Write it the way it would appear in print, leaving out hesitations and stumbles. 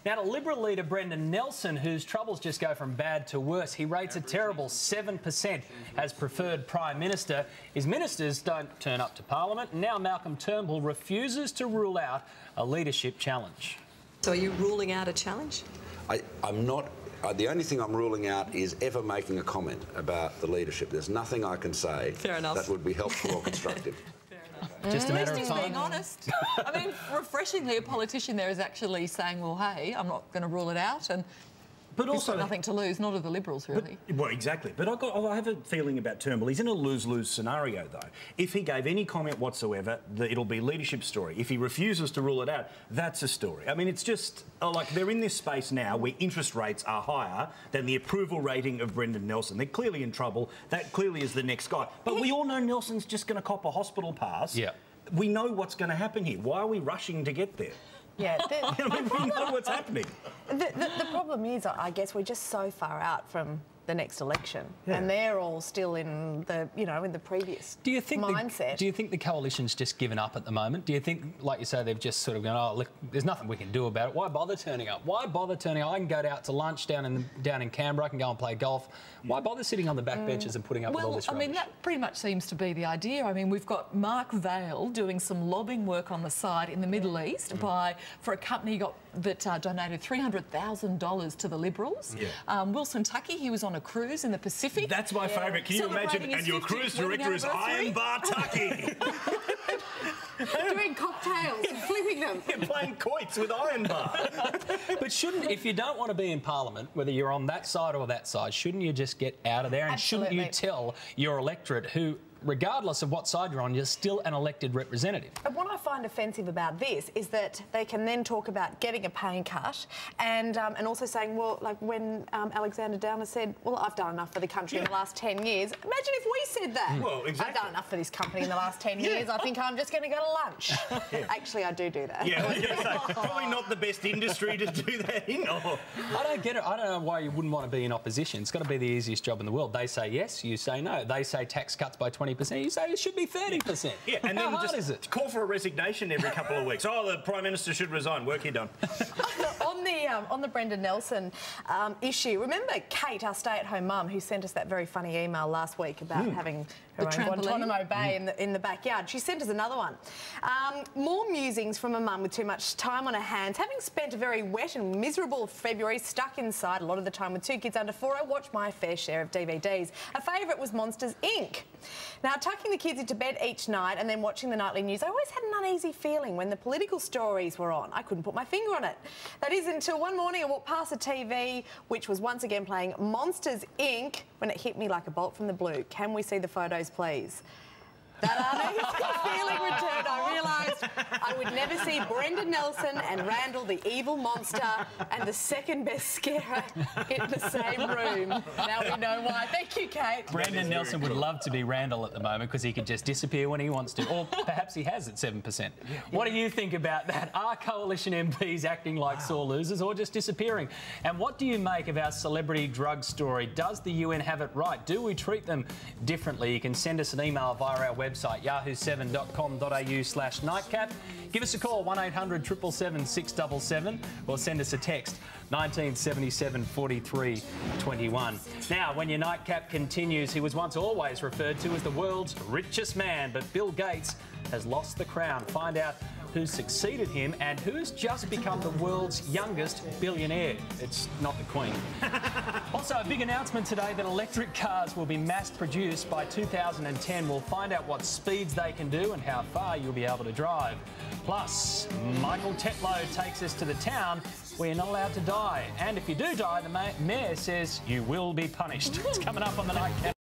Now to Liberal leader Brendan Nelson, whose troubles just go from bad to worse. He rates a terrible 7% as preferred Prime Minister. His ministers don't turn up to Parliament, and now Malcolm Turnbull refuses to rule out a leadership challenge. So are you ruling out a challenge? I'm not. The only thing I'm ruling out is ever making a comment about the leadership. There's nothing I can say that would be helpful or constructive. Just a matter of time. Being honest. I mean, refreshingly, a politician there is actually saying, well, hey, I'm not going to rule it out, and but also nothing to lose, not of the Liberals, really. Well, exactly. But I have a feeling about Turnbull. He's in a lose-lose scenario, though. If he gave any comment whatsoever, it'll be a leadership story. If he refuses to rule it out, that's a story. I mean, it's just like they're in this space now where interest rates are higher than the approval rating of Brendan Nelson. They're clearly in trouble. That clearly is the next guy. But we all know Nelson's just going to cop a hospital pass. Yeah. We know what's going to happen here. Why are we rushing to get there? Yeah, we know what's happening. The problem is, I guess, we're just so far out from the next election, and they're all still in the, in the previous mindset. Do you think the coalition's just given up at the moment? Do you think, like you say, they've just sort of gone, oh, look, there's nothing we can do about it. Why bother turning up? Why bother turning up? I can go out to lunch down in Canberra. I can go and play golf. Why bother sitting on the backbenches and putting up with all this rubbish? Well, I mean, that pretty much seems to be the idea. I mean, we've got Mark Vaile doing some lobbying work on the side in the Middle East for a company that donated $300,000 to the Liberals. Yeah. Wilson Tuckey, he was on a cruise in the Pacific. That's my favourite. Can you imagine? And your cruise director is Iron Bar Tuckey. Doing cocktails and flipping them. You're playing quoits with Iron Bar. But if you don't want to be in Parliament, whether you're on that side or that side, shouldn't you just get out of there? And shouldn't you tell your electorate who, regardless of what side you're on, you're still an elected representative? And what I find offensive about this is that they can then talk about getting a pay cut and also saying, well, like when Alexander Downer said, well, I've done enough for the country in the last 10 years. Imagine if we said that. Well, exactly. I've done enough for this company in the last 10 years. I think I'm just going to go to lunch. Actually, I do that. Yeah, I was going to say, probably not the best industry to do that in. I don't get it. I don't know why you wouldn't want to be in opposition. It's got to be the easiest job in the world. They say yes, you say no. They say tax cuts by 20%. You say it should be 30%. Yeah, and how then hard just is it? Call for a resignation every couple of weeks. Oh, the Prime Minister should resign. Work here done. On the Brendan Nelson issue, remember Kate, our stay-at-home mum, who sent us that very funny email last week about having her own Guantanamo Bay in the backyard. She sent us another one. More musings from a mum with too much time on her hands. Having spent a very wet and miserable February stuck inside a lot of the time with 2 kids under 4, I watched my fair share of DVDs. A favourite was Monsters, Inc. Now, tucking the kids into bed each night and then watching the nightly news, I always had an uneasy feeling when the political stories were on. I couldn't put my finger on it. That is until one morning I walked past the TV, which was once again playing Monsters, Inc., when it hit me like a bolt from the blue. Can we see the photos, please? That uneasy feeling returned. I realised I would never see Brendan Nelson and Randall, the evil monster, and the second best scarer in the same room. Now we know why. Thank you, Kate. Brendan Nelson would love to be Randall at the moment because he could just disappear when he wants to. Or perhaps he has at 7%. What do you think about that? Are coalition MPs acting like sore losers or just disappearing? And what do you make of our celebrity drug story? Does the UN have it right? Do we treat them differently? You can send us an email via our website, yahoo7.com.au/nightcap. Give us a call, 1800 777 677, or send us a text, 1977 43 21. Now, when your nightcap continues, he was once always referred to as the world's richest man, but Bill Gates has lost the crown. Find out who succeeded him and who's just become the world's youngest billionaire. It's not the Queen. Also, a big announcement today that electric cars will be mass-produced by 2010. We'll find out what speeds they can do and how far you'll be able to drive. Plus, Michael Tetlow takes us to the town where you're not allowed to die. And if you do die, the mayor says you will be punished. It's coming up on the Nightcap.